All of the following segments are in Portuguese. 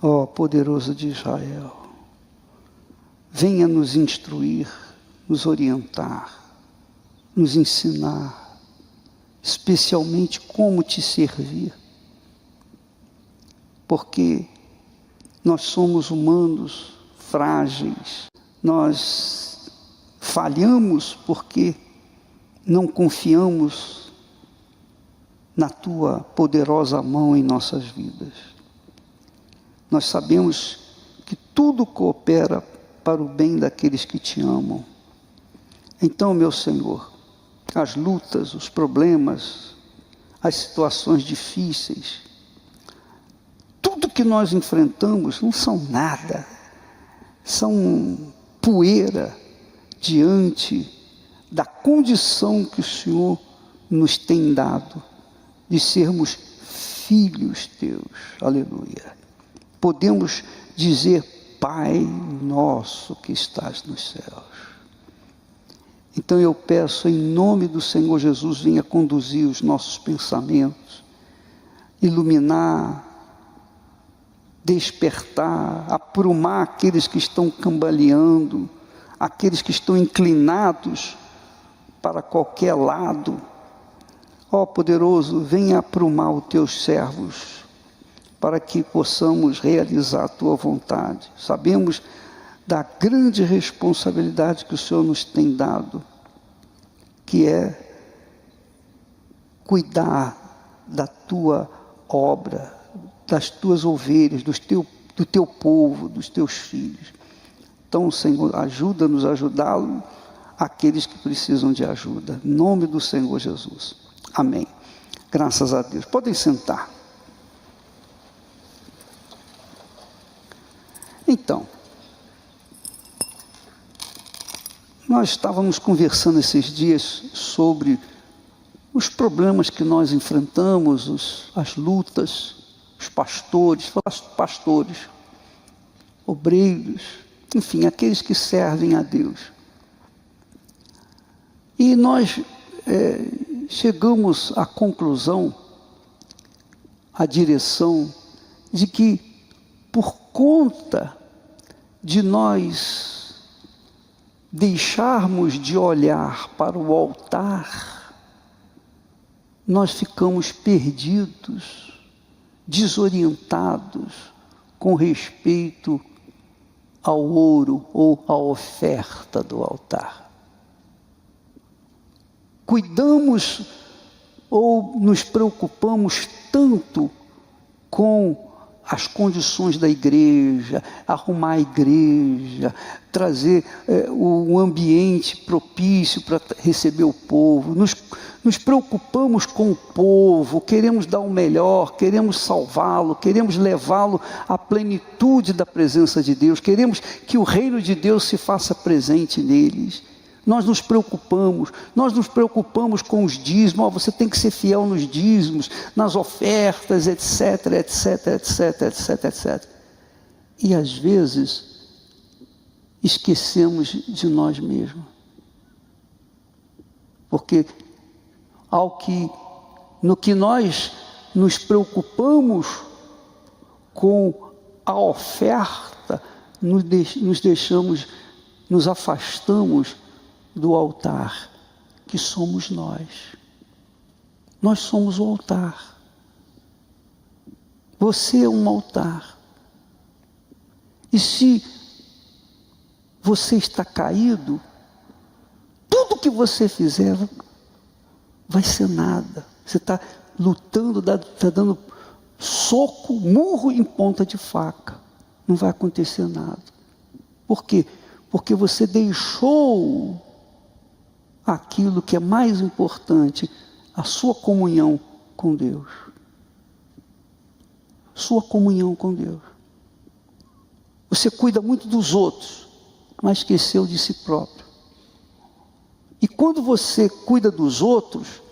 Ó poderoso de Israel, venha nos instruir, nos orientar, nos ensinar, especialmente como te servir, porque nós somos humanos, frágeis, nós falhamos porque não confiamos na tua poderosa mão em nossas vidas. Nós sabemos que tudo coopera para o bem daqueles que te amam. Então, meu Senhor, as lutas, os problemas, as situações difíceis, tudo que nós enfrentamos não são nada, são poeira diante da condição que o Senhor nos tem dado, de sermos filhos teus, aleluia. Podemos dizer, Pai nosso que estás nos céus. Então eu peço em nome do Senhor Jesus, venha conduzir os nossos pensamentos, iluminar, despertar, aprumar aqueles que estão cambaleando, aqueles que estão inclinados para qualquer lado. Ó poderoso, venha aprumar os teus servos, para que possamos realizar a tua vontade. Sabemos da grande responsabilidade que o Senhor nos tem dado, que é cuidar da tua obra, das tuas ovelhas, do teu povo, dos teus filhos. Então, Senhor, ajuda-nos a ajudá-lo, aqueles que precisam de ajuda. Em nome do Senhor Jesus. Amém. Graças a Deus. Podem sentar. Então, nós estávamos conversando esses dias sobre os problemas que nós enfrentamos, as lutas, os pastores, obreiros, enfim, aqueles que servem a Deus. E nós chegamos à conclusão, à direção, de que por conta de nós deixarmos de olhar para o altar, nós ficamos perdidos, desorientados com respeito ao ouro ou à oferta do altar. Cuidamos ou nos preocupamos tanto com as condições da igreja, arrumar a igreja, trazer um ambiente propício para receber o povo. Nos preocupamos com o povo, queremos dar o melhor, queremos salvá-lo, queremos levá-lo à plenitude da presença de Deus, queremos que o reino de Deus se faça presente neles. Nós nos preocupamos com os dízimos, você tem que ser fiel nos dízimos, nas ofertas, etc, etc, etc, etc, etc. E às vezes, esquecemos de nós mesmos. Porque no que nós nos preocupamos com a oferta, nos afastamos do altar, que somos nós. Nós somos o altar. Você é um altar. E se você está caído, tudo que você fizer vai ser nada. Você está lutando, está dando soco, murro em ponta de faca. Não vai acontecer nada. Por quê? Porque você deixou aquilo que é mais importante, a sua comunhão com Deus. Sua comunhão com Deus. Você cuida muito dos outros, mas esqueceu de si próprio. E quando você cuida dos outros,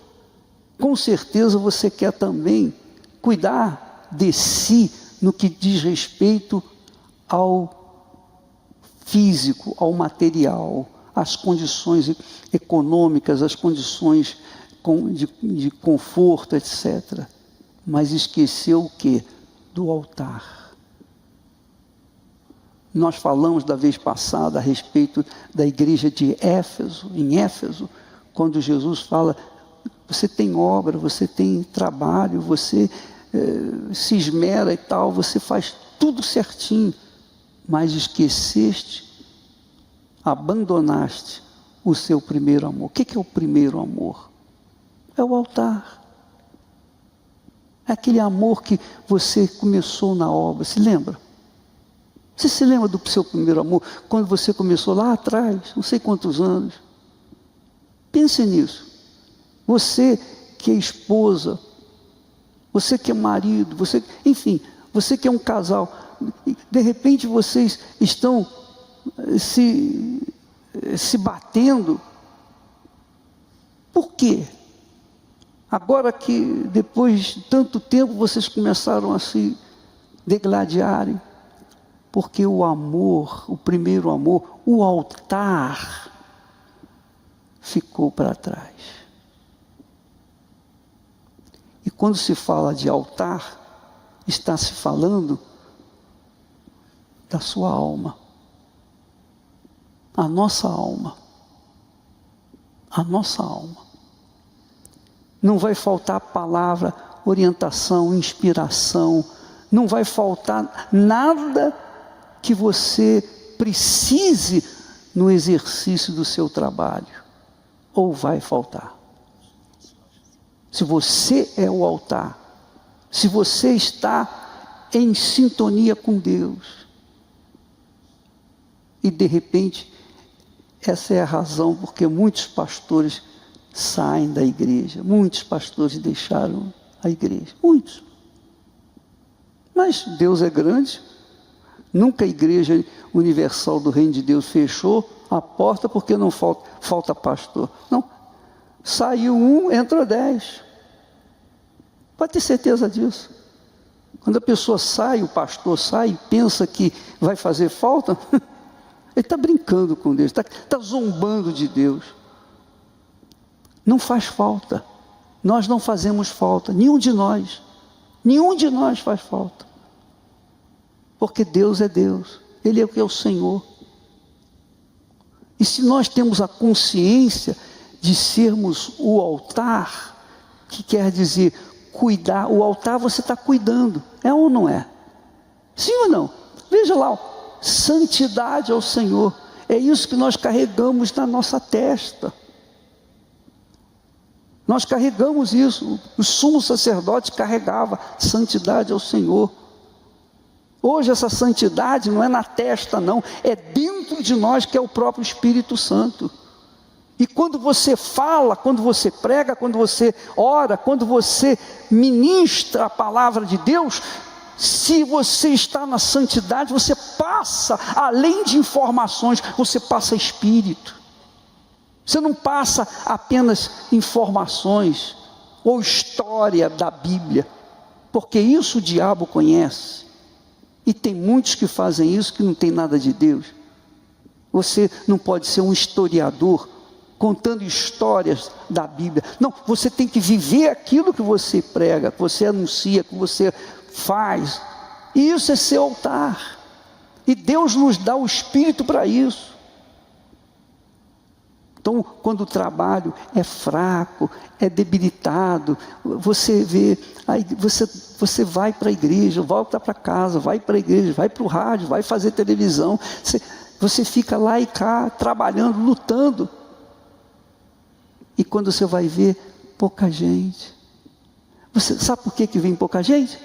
com certeza você quer também cuidar de si no que diz respeito ao físico, ao material, as condições econômicas, as condições de conforto, etc. Mas esqueceu o quê? Do altar. Nós falamos da vez passada a respeito da igreja de Éfeso, em Éfeso, quando Jesus fala, você tem obra, você tem trabalho, você se esmera e tal, você faz tudo certinho, mas esqueceste, abandonaste o seu primeiro amor. O que é o primeiro amor? É o altar. É aquele amor que você começou na obra, se lembra? Você se lembra do seu primeiro amor, quando você começou lá atrás, não sei quantos anos? Pense nisso. Você que é esposa, você que é marido, enfim, você que é um casal, de repente vocês estão se batendo. Por quê? Agora que depois de tanto tempo vocês começaram a se degladiarem, porque o amor, o primeiro amor, o altar, ficou para trás. E quando se fala de altar, está se falando da sua alma. A nossa alma. A nossa alma. Não vai faltar palavra, orientação, inspiração. Não vai faltar nada que você precise no exercício do seu trabalho. Ou vai faltar? Se você é o altar, se você está em sintonia com Deus, e de repente, essa é a razão porque muitos pastores saem da igreja, muitos pastores deixaram a igreja, muitos. Mas Deus é grande, nunca a igreja universal do reino de Deus fechou a porta porque não falta pastor. Não, saiu um, entrou 10. Pode ter certeza disso. Quando a pessoa sai, o pastor sai e pensa que vai fazer falta, ele está brincando com Deus, está zombando de Deus. Não faz falta. Nós não fazemos falta, nenhum de nós faz falta. Porque Deus é Deus, Ele é o que é o Senhor. E se nós temos a consciência de sermos o altar, que quer dizer cuidar, o altar você está cuidando, é ou não é? Sim ou não? Veja lá, ó, santidade ao Senhor, é isso que nós carregamos na nossa testa. Nós carregamos isso, o sumo sacerdote carregava santidade ao Senhor. Hoje essa santidade não é na testa não, é dentro de nós que é o próprio Espírito Santo. E quando você fala, quando você prega, quando você ora, quando você ministra a palavra de Deus, se você está na santidade, você passa, além de informações, você passa Espírito. Você não passa apenas informações ou história da Bíblia, porque isso o diabo conhece. E tem muitos que fazem isso que não tem nada de Deus. Você não pode ser um historiador contando histórias da Bíblia. Não, você tem que viver aquilo que você prega, que você anuncia, que você faz. E isso é ser altar. E Deus nos dá o Espírito para isso. Então, quando o trabalho é fraco, é debilitado, você vê, aí você vai para a igreja, volta para casa, vai para a igreja, vai para o rádio, vai fazer televisão, você fica lá e cá, trabalhando, lutando. E quando você vai ver, pouca gente. Você sabe por que vem pouca gente?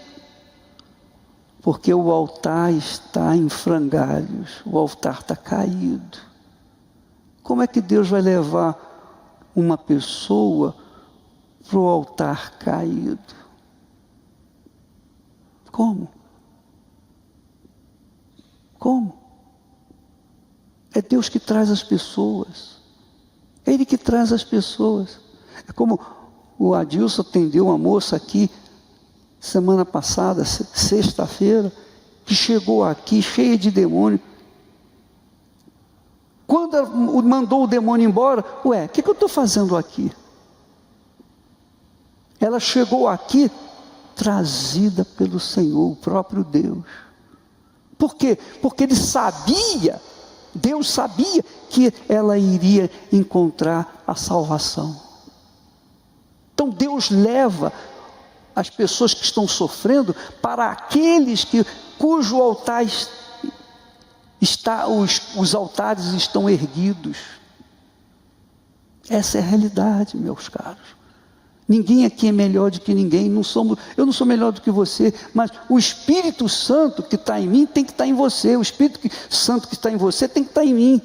Porque o altar está em frangalhos, o altar está caído. Como é que Deus vai levar uma pessoa para o altar caído? Como? Como? É Deus que traz as pessoas. É Ele que traz as pessoas. É como o Adilson atendeu uma moça aqui, semana passada, sexta-feira, que chegou aqui cheia de demônio. Quando mandou o demônio embora, o que eu estou fazendo aqui? Ela chegou aqui trazida pelo Senhor, o próprio Deus, Por quê? Porque ele sabia, Deus sabia que ela iria encontrar a salvação. Então Deus leva as pessoas que estão sofrendo para aqueles cujo altar está, os altares estão erguidos. Essa é a realidade, meus caros. Ninguém aqui é melhor do que ninguém, eu não sou melhor do que você, mas o Espírito Santo que está em mim tem que estar em você, o Espírito Santo que está em você tem que estar em mim.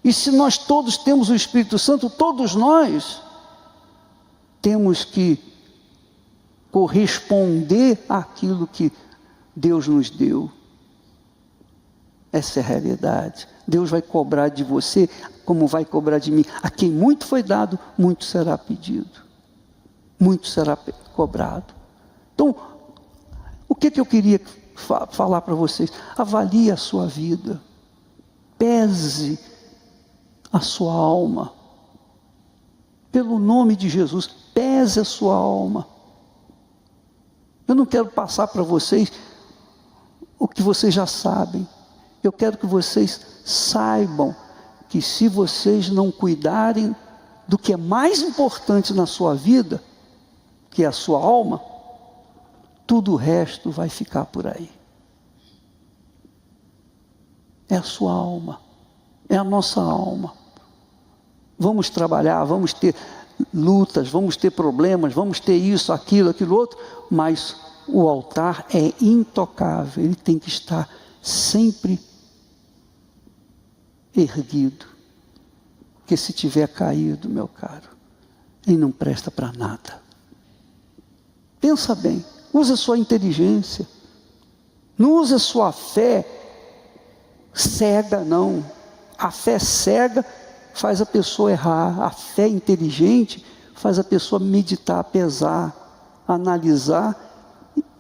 E se nós todos temos o Espírito Santo, todos nós temos que corresponder àquilo que Deus nos deu. Essa é a realidade. Deus vai cobrar de você como vai cobrar de mim. A quem muito foi dado, muito será pedido. Muito será cobrado. Então, o que eu queria falar para vocês? Avalie a sua vida. Pese a sua alma. Pelo nome de Jesus, pese a sua alma. Eu não quero passar para vocês o que vocês já sabem. Eu quero que vocês saibam que se vocês não cuidarem do que é mais importante na sua vida, que é a sua alma, tudo o resto vai ficar por aí. É a sua alma, é a nossa alma. Vamos trabalhar, vamos ter lutas, vamos ter problemas, vamos ter isso, aquilo outro, mas o altar é intocável, ele tem que estar sempre erguido, porque se tiver caído, meu caro, ele não presta para nada. Pensa bem, usa a sua inteligência, não usa a sua fé cega, não. A fé cega faz a pessoa errar, a fé inteligente faz a pessoa meditar, pesar, analisar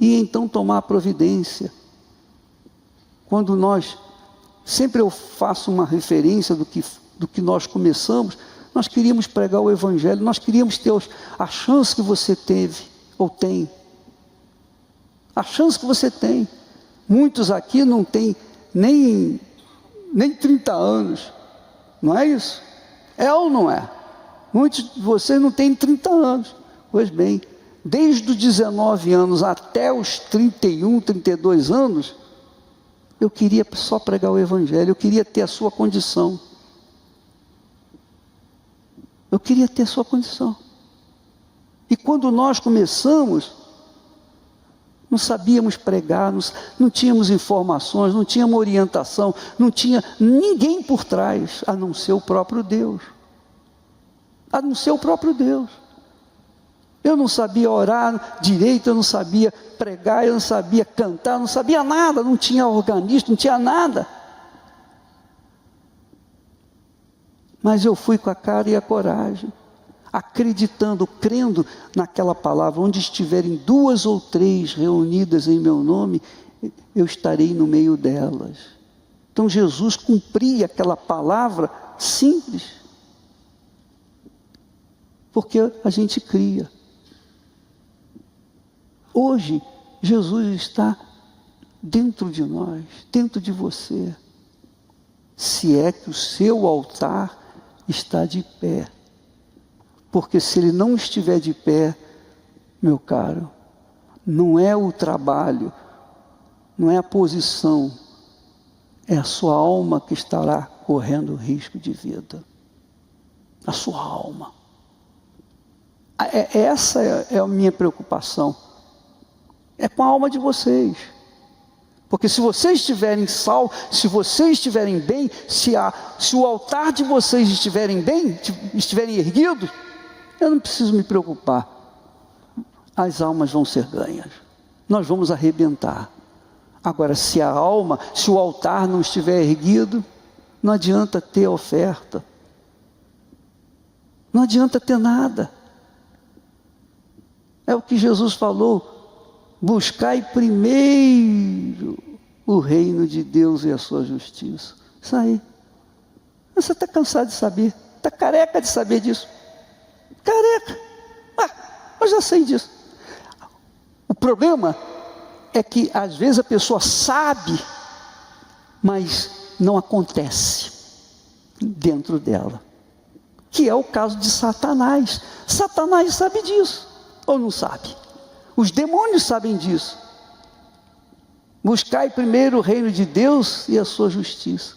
e então tomar a providência. Quando sempre eu faço uma referência do que nós começamos, nós queríamos pregar o Evangelho, nós queríamos ter a chance que você teve, ou tem, a chance que você tem. Muitos aqui não têm nem 30 anos, não é isso? É ou não é? Muitos de vocês não têm 30 anos. Pois bem, desde os 19 anos até os 31, 32 anos, eu queria só pregar o Evangelho, eu queria ter a sua condição. Eu queria ter a sua condição. E quando nós começamos, não sabíamos pregar, não tínhamos informações, não tínhamos orientação, não tinha ninguém por trás, a não ser o próprio Deus. A não ser o próprio Deus. Eu não sabia orar direito, eu não sabia pregar, eu não sabia cantar, eu não sabia nada, não tinha organista, não tinha nada. Mas eu fui com a cara e a coragem, acreditando, crendo naquela palavra, onde estiverem 2 ou 3 reunidas em meu nome, eu estarei no meio delas. Então Jesus cumpria aquela palavra simples, porque a gente cria. Hoje, Jesus está dentro de nós, dentro de você, se é que o seu altar está de pé. Porque se ele não estiver de pé, meu caro, não é o trabalho, não é a posição, é a sua alma que estará correndo risco de vida. A sua alma. Essa é a minha preocupação. É com a alma de vocês. Porque se vocês estiverem salvos, se vocês estiverem bem, se o altar de vocês estiverem bem, estiverem erguidos, eu não preciso me preocupar. As almas vão ser ganhas. Nós vamos arrebentar. Agora, se o altar não estiver erguido, não adianta ter oferta. Não adianta ter nada. É o que Jesus falou. Buscai primeiro o reino de Deus e a sua justiça. Isso aí. Você está cansado de saber. Está careca de saber disso. Careca. Eu já sei disso. O problema é que às vezes a pessoa sabe mas não acontece dentro dela. Que é o caso de Satanás. Satanás sabe disso, ou não sabe? Os demônios sabem disso. Buscai primeiro o reino de Deus e a sua justiça.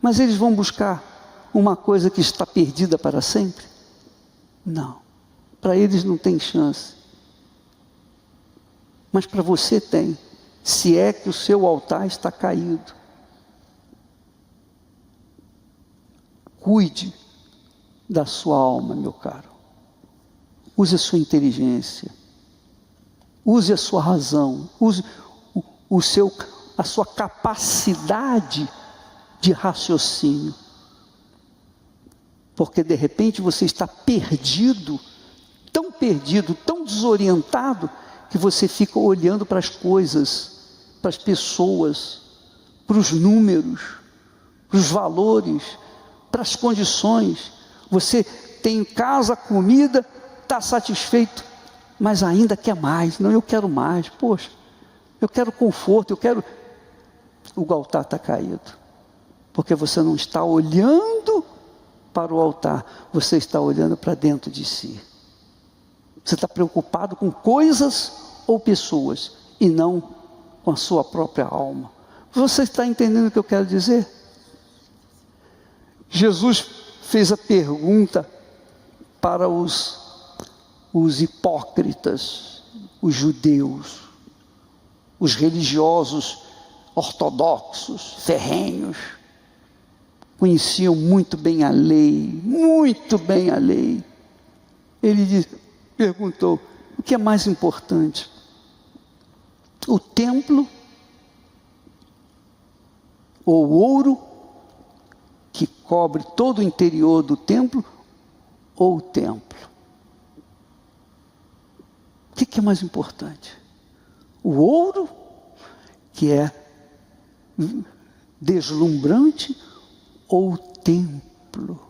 Mas eles vão buscar uma coisa que está perdida para sempre? Não. Para eles não tem chance. Mas para você tem, se é que o seu altar está caído. Cuide da sua alma, meu caro. Use a sua inteligência. Use a sua razão. Use a sua capacidade de raciocínio. Porque de repente você está perdido, tão desorientado, que você fica olhando para as coisas, para as pessoas, para os números, para os valores, para as condições. Você tem em casa comida, está satisfeito, mas ainda quer mais. Não, eu quero mais, poxa, eu quero conforto, o altar está caído, porque você não está olhando para o altar, você está olhando para dentro de si. Você está preocupado com coisas ou pessoas, e não com a sua própria alma. Você está entendendo o que eu quero dizer? Jesus fez a pergunta para os hipócritas, os judeus, os religiosos ortodoxos, ferrenhos, conheciam muito bem a lei, muito bem a lei. Ele perguntou: o que é mais importante? O templo ou o ouro que cobre todo o interior do templo, ou o templo? O que é mais importante? O ouro, que é deslumbrante, ou o templo,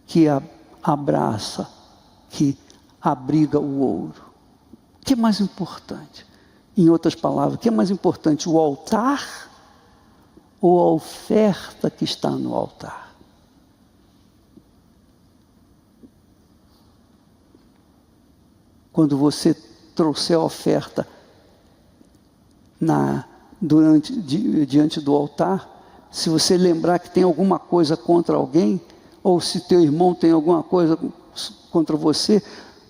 que abraça, que abriga o ouro? O que é mais importante? Em outras palavras, o que é mais importante? O altar ou a oferta que está no altar? Quando você trouxer a oferta diante do altar, se você lembrar que tem alguma coisa contra alguém, ou se teu irmão tem alguma coisa contra você,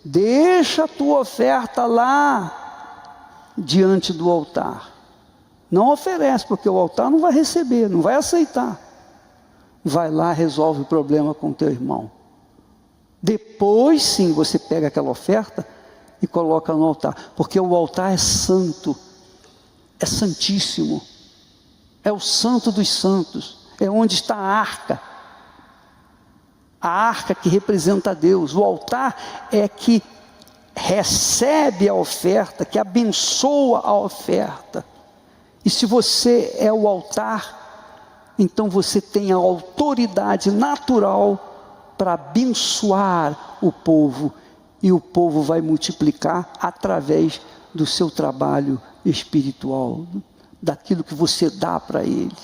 deixa a tua oferta lá diante do altar. Não oferece, porque o altar não vai receber, não vai aceitar. Vai lá, resolve o problema com o teu irmão. Depois sim você pega aquela oferta e coloca no altar, porque o altar é santo, é santíssimo, é o santo dos santos, é onde está a arca que representa a Deus. O altar é que recebe a oferta, que abençoa a oferta. E se você é o altar, então você tem a autoridade natural para abençoar o povo, e o povo vai multiplicar através do seu trabalho espiritual, daquilo que você dá para ele.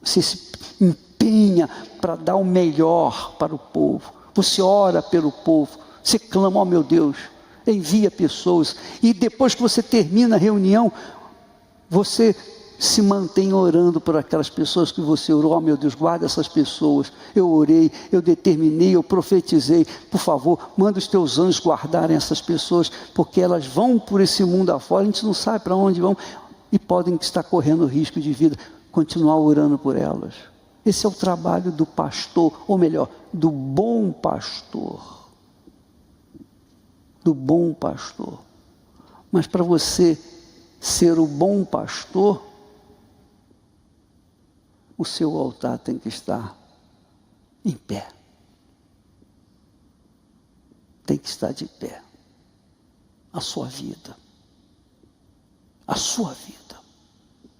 Você se empenha para dar o melhor para o povo, você ora pelo povo, você clama: ó meu Deus, envia pessoas, e depois que você termina a reunião, você se mantém orando por aquelas pessoas que você orou. Ó meu Deus, guarda essas pessoas, eu orei, eu determinei, eu profetizei, por favor, manda os teus anjos guardarem essas pessoas, porque elas vão por esse mundo afora, a gente não sabe para onde vão, e podem estar correndo risco de vida. Continuar orando por elas. Esse é o trabalho do pastor, ou melhor, do bom pastor. Do bom pastor. Mas para você ser o bom pastor, o seu altar tem que estar em pé. Tem que estar de pé. A sua vida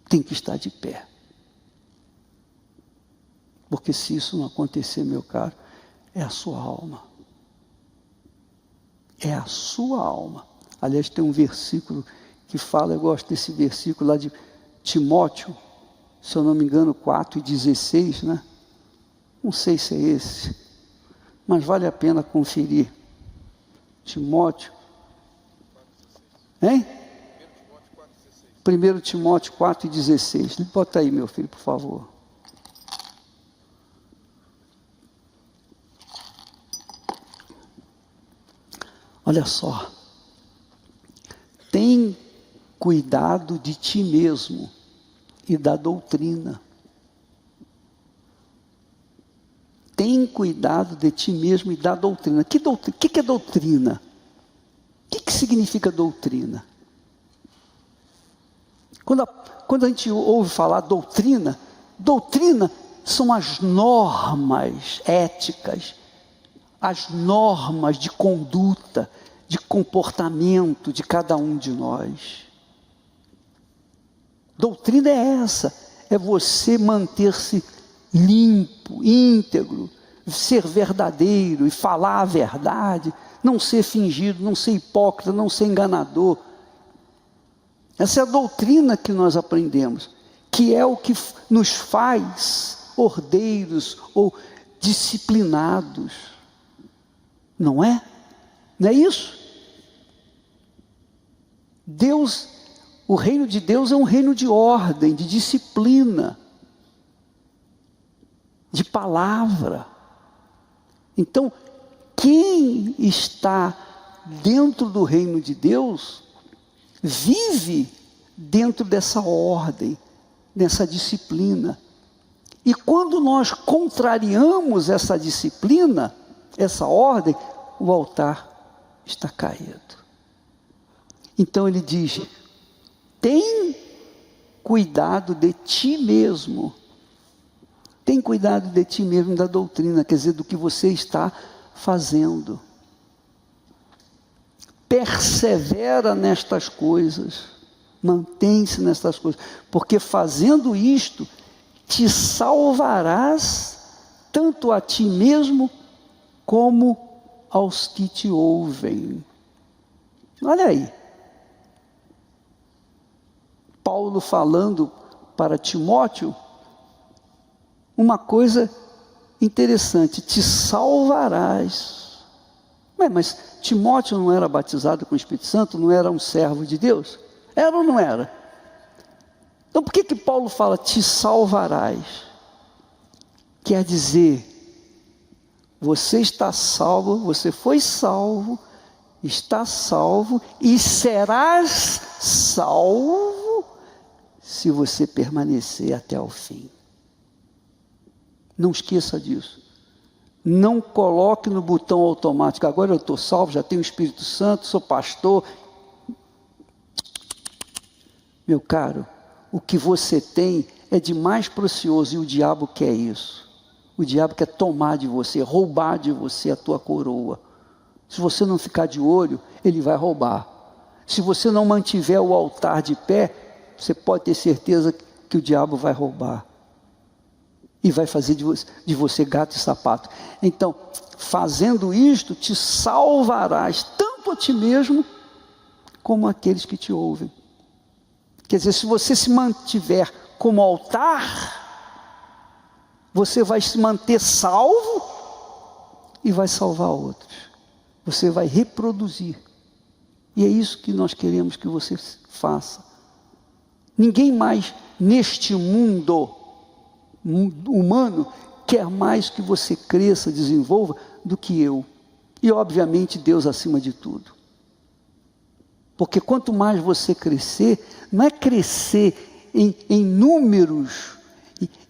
tem que estar de pé. Porque se isso não acontecer, meu caro, é a sua alma. É a sua alma. Aliás, tem um versículo que fala, eu gosto desse versículo lá de Timóteo, se eu não me engano, 4:16, né? Não sei se é esse, mas vale a pena conferir. Timóteo, hein? 1 Timóteo 4:16. Bota aí, meu filho, por favor. Olha só. Tem cuidado de ti mesmo e da doutrina. Tem cuidado de ti mesmo e da doutrina. Que que é doutrina? O que significa doutrina? Quando a gente ouve falar doutrina são as normas éticas, as normas de conduta, de comportamento de cada um de nós. Doutrina é essa, é você manter-se limpo, íntegro, ser verdadeiro e falar a verdade, não ser fingido, não ser hipócrita, não ser enganador. Essa é a doutrina que nós aprendemos, que é o que nos faz ordeiros ou disciplinados. Não é? Não é isso? O reino de Deus é um reino de ordem, de disciplina, de palavra. Então, quem está dentro do reino de Deus, vive dentro dessa ordem, dessa disciplina. E quando nós contrariamos essa disciplina, essa ordem, o altar está caído. Então ele diz: tem cuidado de ti mesmo. Tem cuidado de ti mesmo, da doutrina, quer dizer, do que você está fazendo. Persevera nestas coisas, mantém-se nestas coisas, porque fazendo isto, te salvarás tanto a ti mesmo, como aos que te ouvem. Olha aí, Paulo falando para Timóteo, uma coisa interessante: te salvarás. Mas Timóteo não era batizado com o Espírito Santo, não era um servo de Deus? Era ou não era? Então por que Paulo fala te salvarás? Quer dizer, você está salvo, você foi salvo, está salvo e serás salvo se você permanecer até o fim. Não esqueça disso. Não coloque no botão automático: agora eu estou salvo, já tenho o Espírito Santo, sou pastor. Meu caro, o que você tem é de mais precioso, e o diabo quer isso. O diabo quer tomar de você, roubar de você a tua coroa. Se você não ficar de olho, ele vai roubar. Se você não mantiver o altar de pé, você pode ter certeza que o diabo vai roubar. E vai fazer de você gato e sapato. Então, fazendo isto, te salvarás tanto a ti mesmo, como aqueles que te ouvem. Quer dizer, se você se mantiver como altar, você vai se manter salvo e vai salvar outros. Você vai reproduzir. E é isso que nós queremos que você faça. Ninguém mais neste mundo humano quer mais que você cresça, desenvolva, do que eu. E obviamente Deus acima de tudo. Porque quanto mais você crescer, não é crescer em números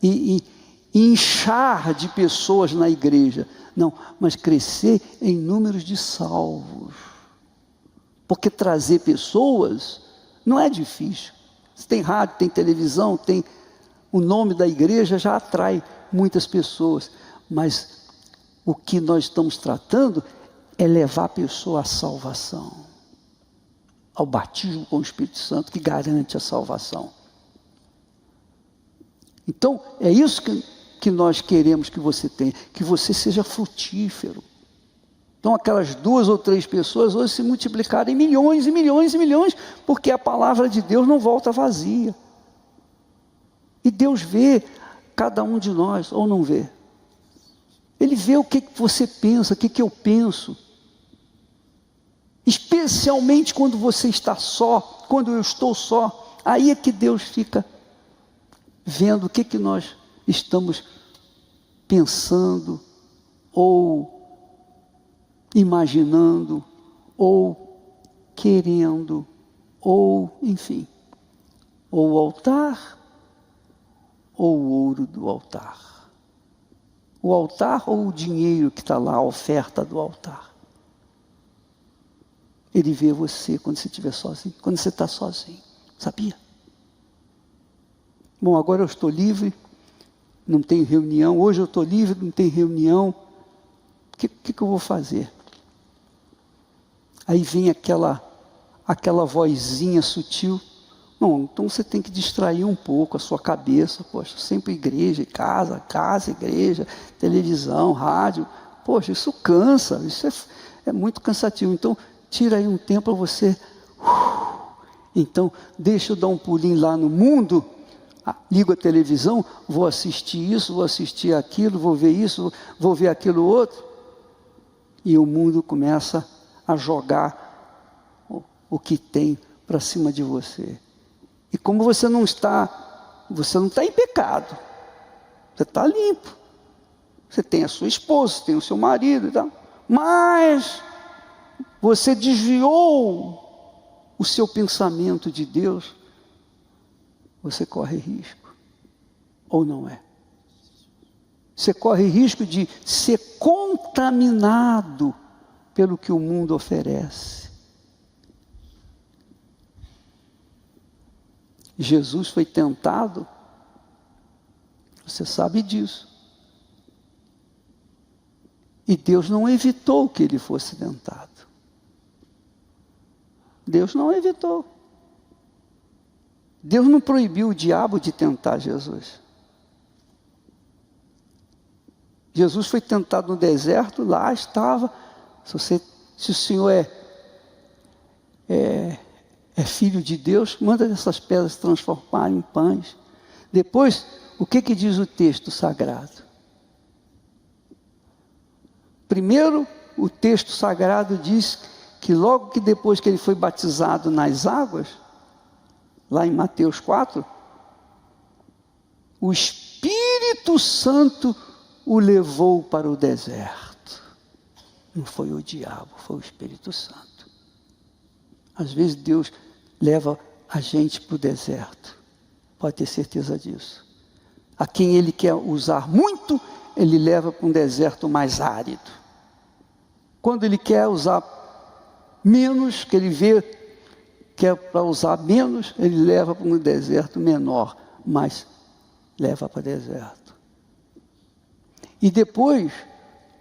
e inchar de pessoas na igreja, não, mas crescer em números de salvos. Porque trazer pessoas não é difícil. Se tem rádio, tem televisão, tem o nome da igreja, já atrai muitas pessoas, mas o que nós estamos tratando é levar a pessoa à salvação, ao batismo com o Espírito Santo, que garante a salvação. Então, é isso que nós queremos que você tenha, que você seja frutífero. Então, aquelas 2 ou 3 pessoas hoje se multiplicaram em milhões e milhões e milhões, porque a palavra de Deus não volta vazia. E Deus vê cada um de nós, ou não vê? Ele vê o que você pensa, o que eu penso. Especialmente quando você está só, quando eu estou só, aí é que Deus fica vendo o que nós estamos pensando, ou imaginando, ou querendo, ou, enfim, ou o altar, ou o ouro do altar. O altar ou o dinheiro que está lá, a oferta do altar. Ele vê você quando você estiver sozinho, quando você está sozinho, sabia? Bom, agora eu estou livre, não tenho reunião, hoje eu estou livre, não tenho reunião, o que eu vou fazer? Aí vem aquela vozinha sutil, não, então você tem que distrair um pouco a sua cabeça, poxa, sempre igreja, casa, igreja, televisão, rádio, poxa, isso cansa, isso é muito cansativo, então tira aí um tempo para você, então deixa eu dar um pulinho lá no mundo, ligo a televisão, vou assistir isso, vou assistir aquilo, vou ver isso, vou ver aquilo outro, e o mundo começa a jogar o que tem para cima de você. E como você não está em pecado, você está limpo, você tem a sua esposa, tem o seu marido e tal, mas você desviou o seu pensamento de Deus, você corre risco, ou não é? Você corre risco de ser contaminado pelo que o mundo oferece. Jesus foi tentado, você sabe disso. E Deus não evitou que ele fosse tentado. Deus não evitou. Deus não proibiu o diabo de tentar Jesus. Jesus foi tentado no deserto, lá estava. Se o Senhor é filho de Deus, manda essas pedras se transformarem em pães. Depois, o que diz o texto sagrado? Primeiro, o texto sagrado diz que logo que depois que ele foi batizado nas águas, lá em Mateus 4, o Espírito Santo o levou para o deserto. Não foi o diabo, foi o Espírito Santo. Às vezes Deus leva a gente para o deserto, pode ter certeza disso. A quem Ele quer usar muito, Ele leva para um deserto mais árido. Quando Ele quer usar menos, que Ele vê que é para usar menos, Ele leva para um deserto menor, mas leva para o deserto. E depois,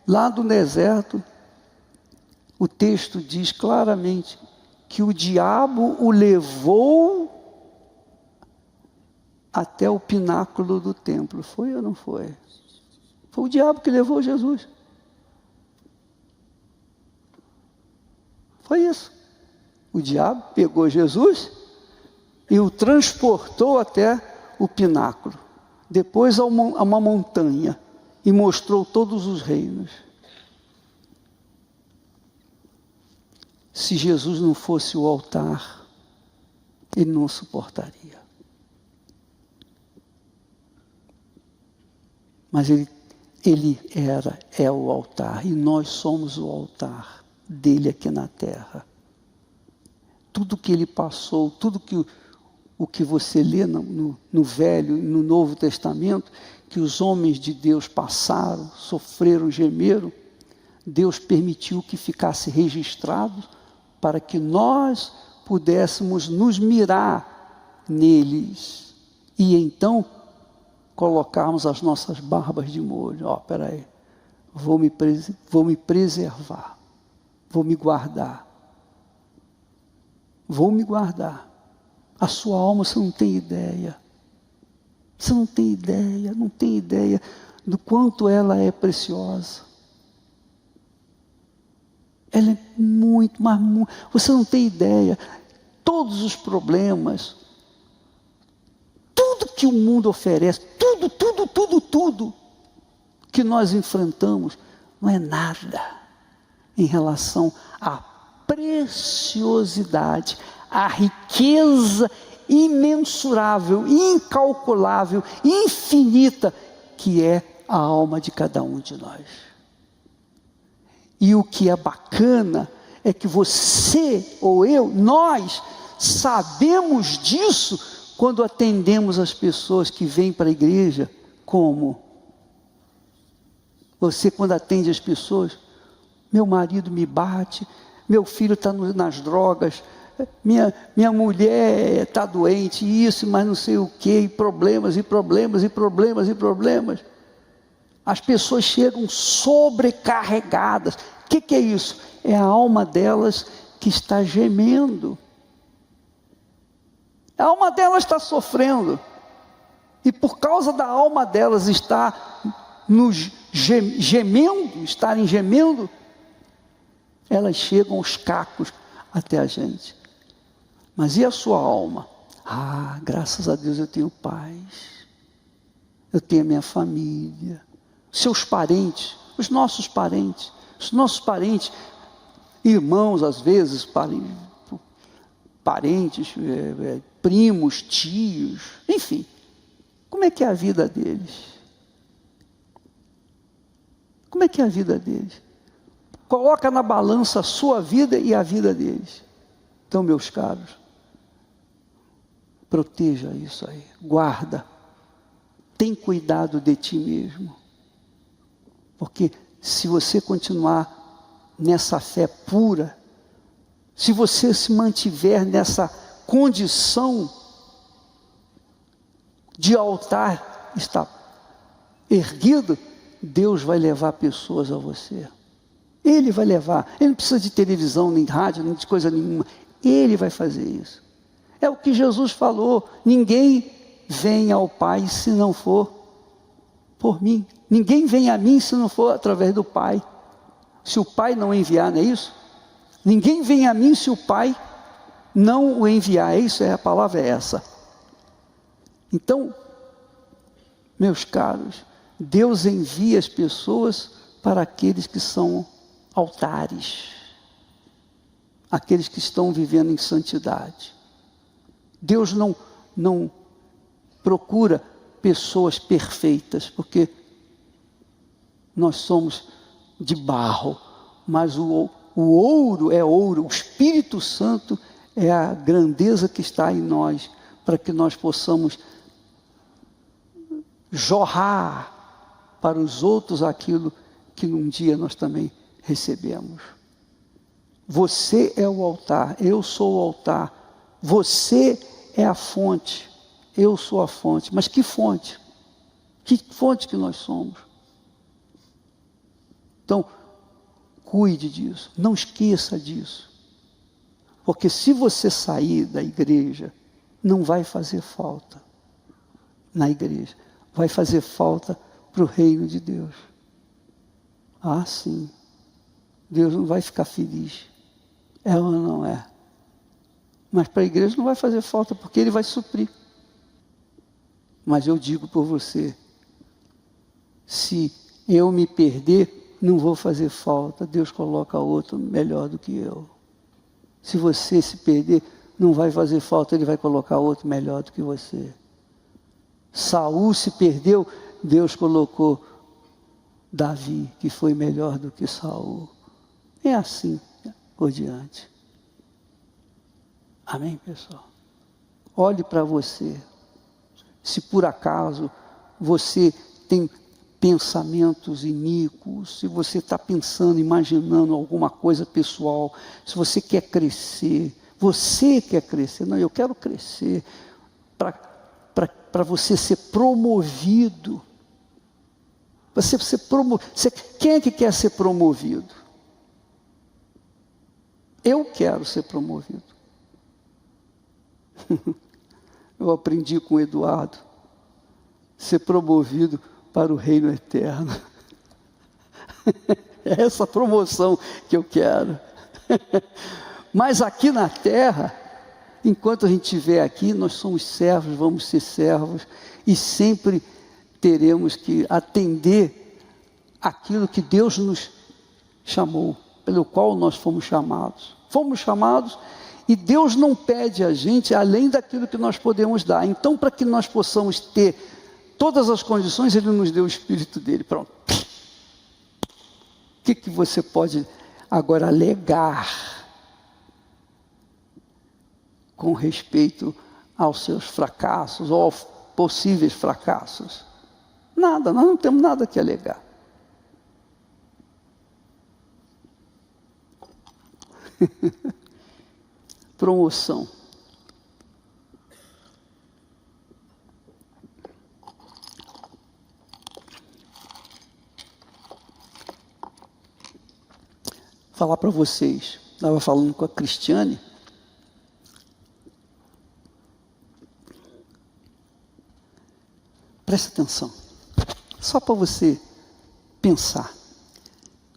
lá do deserto, o texto diz claramente que o diabo o levou até o pináculo do templo. Foi ou não foi? Foi o diabo que levou Jesus. Foi isso. O diabo pegou Jesus e o transportou até o pináculo. Depois a uma montanha e mostrou todos os reinos. Se Jesus não fosse o altar, ele não suportaria. Mas ele é o altar, e nós somos o altar dele aqui na terra. Tudo que ele passou, tudo que o que você lê no Velho e no Novo Testamento, que os homens de Deus passaram, sofreram, gemeram, Deus permitiu que ficasse registrado para que nós pudéssemos nos mirar neles e então colocarmos as nossas barbas de molho. Espera aí, vou me preservar, vou me guardar. Vou me guardar. A sua alma, você não tem ideia. Você não tem ideia do quanto ela é preciosa. Ela é muito, mas muito, você não tem ideia. Todos os problemas, tudo que o mundo oferece, tudo que nós enfrentamos, não é nada em relação à preciosidade, à riqueza imensurável, incalculável, infinita, que é a alma de cada um de nós. E o que é bacana é que você ou eu, nós, sabemos disso quando atendemos as pessoas que vêm para a igreja. Como? Você, quando atende as pessoas, meu marido me bate, meu filho está nas drogas, minha mulher está doente, isso, mas não sei o quê, e problemas. As pessoas chegam sobrecarregadas. O que é isso? É a alma delas que está gemendo. A alma delas está sofrendo. E por causa da alma delas estar estarem gemendo, elas chegam aos cacos até a gente. Mas e a sua alma? Ah, graças a Deus eu tenho paz. Eu tenho a minha família. Seus parentes, os nossos parentes, irmãos às vezes, parentes, primos, tios, enfim. Como é que é a vida deles? Como é que é a vida deles? Coloca na balança a sua vida e a vida deles. Então, meus caros, proteja isso aí, guarda, tem cuidado de ti mesmo. Porque se você continuar nessa fé pura, se você se mantiver nessa condição de altar, está erguido, Deus vai levar pessoas a você. Ele vai levar. Ele não precisa de televisão, nem rádio, nem de coisa nenhuma. Ele vai fazer isso. É o que Jesus falou: ninguém vem ao Pai se não for por mim. Ninguém vem a mim se não for através do Pai. Se o Pai não enviar, não é isso? Ninguém vem a mim se o Pai não o enviar. É isso, a palavra é essa. Então, meus caros, Deus envia as pessoas para aqueles que são altares, aqueles que estão vivendo em santidade. Deus não procura pessoas perfeitas, porque nós somos de barro, mas o ouro é ouro, o Espírito Santo é a grandeza que está em nós, para que nós possamos jorrar para os outros aquilo que num dia nós também recebemos. Você é o altar, eu sou o altar, você é a fonte, eu sou a fonte. Mas que fonte? Que fonte que nós somos? Então, cuide disso, não esqueça disso, porque se você sair da igreja, não vai fazer falta na igreja, vai fazer falta para o reino de Deus. Ah, sim, Deus não vai ficar feliz, é ou não é? Mas para a igreja não vai fazer falta, porque Ele vai suprir. Mas eu digo por você, se eu me perder, não vou fazer falta, Deus coloca outro melhor do que eu. Se você se perder, não vai fazer falta, Ele vai colocar outro melhor do que você. Saul se perdeu, Deus colocou Davi, que foi melhor do que Saul. É assim por diante. Amém, pessoal? Olhe para você. Se por acaso você tem pensamentos iníquos, se você está pensando, imaginando alguma coisa pessoal, se você quer crescer, não, eu quero crescer para você ser promovido. Você ser promovido. Quem é que quer ser promovido? Eu quero ser promovido. Eu aprendi com o Eduardo, ser promovido para o reino eterno. É essa promoção que eu quero. Mas aqui na terra, Enquanto a gente estiver aqui, nós somos servos, vamos ser servos, e sempre teremos que atender aquilo que Deus nos chamou, pelo qual nós fomos chamados. Fomos chamados e Deus não pede a gente além daquilo que nós podemos dar. Então, para que nós possamos ter todas as condições, Ele nos deu o Espírito dele. Pronto. O que você pode agora alegar com respeito aos seus fracassos ou aos possíveis fracassos? Nada, nós não temos nada que alegar. Promoção. Falar para vocês, estava falando com a Cristiane, presta atenção, só para você pensar.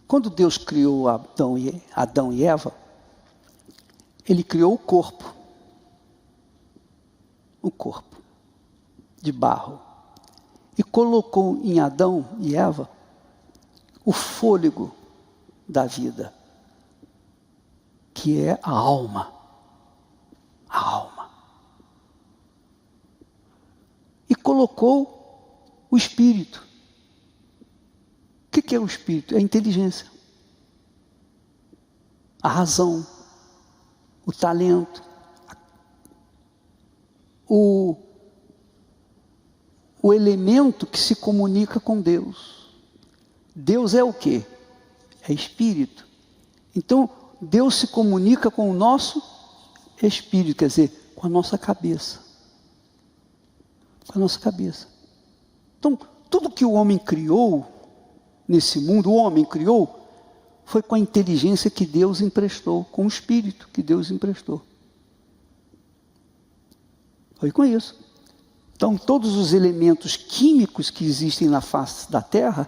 Quando Deus criou Adão e Eva, Ele criou o corpo de barro, e colocou em Adão e Eva o fôlego da vida, que é a alma. E colocou o espírito. O que é o espírito? É a inteligência, a razão, o talento, o elemento que se comunica com Deus. Deus é o quê? É espírito. Então, Deus se comunica com o nosso espírito, quer dizer, com a nossa cabeça. Com a nossa cabeça. Então, tudo que o homem criou nesse mundo, o homem criou, foi com a inteligência que Deus emprestou, com o espírito que Deus emprestou. Foi com isso. Então, todos os elementos químicos que existem na face da Terra,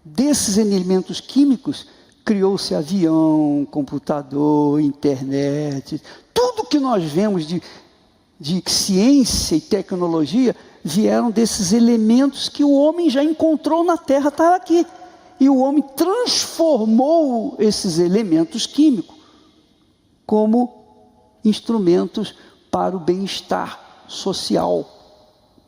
desses elementos químicos, criou-se avião, computador, internet, tudo que nós vemos de ciência e tecnologia, vieram desses elementos que o homem já encontrou na Terra, está aqui. E o homem transformou esses elementos químicos como instrumentos para o bem-estar social,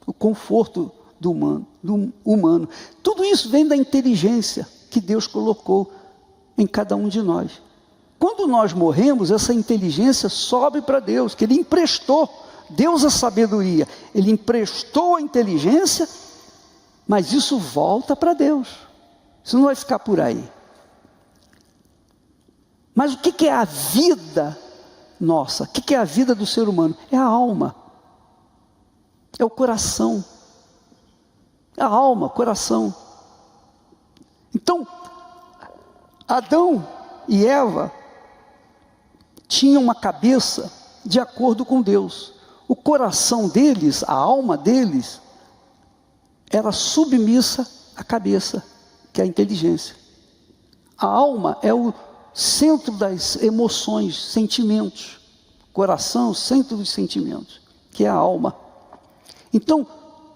o conforto do humano. Tudo isso vem da inteligência que Deus colocou em cada um de nós. Quando nós morremos, essa inteligência sobe para Deus, que Ele emprestou. Deus a sabedoria, Ele emprestou a inteligência, mas isso volta para Deus. Isso não vai ficar por aí. Mas o que é a vida nossa? O que é a vida do ser humano? É a alma. É o coração. É a alma, coração. Então, Adão e Eva tinham uma cabeça de acordo com Deus. O coração deles, a alma deles, era submissa à cabeça, que é a inteligência. A alma é o centro das emoções, sentimentos. Coração, centro dos sentimentos, que é a alma. Então,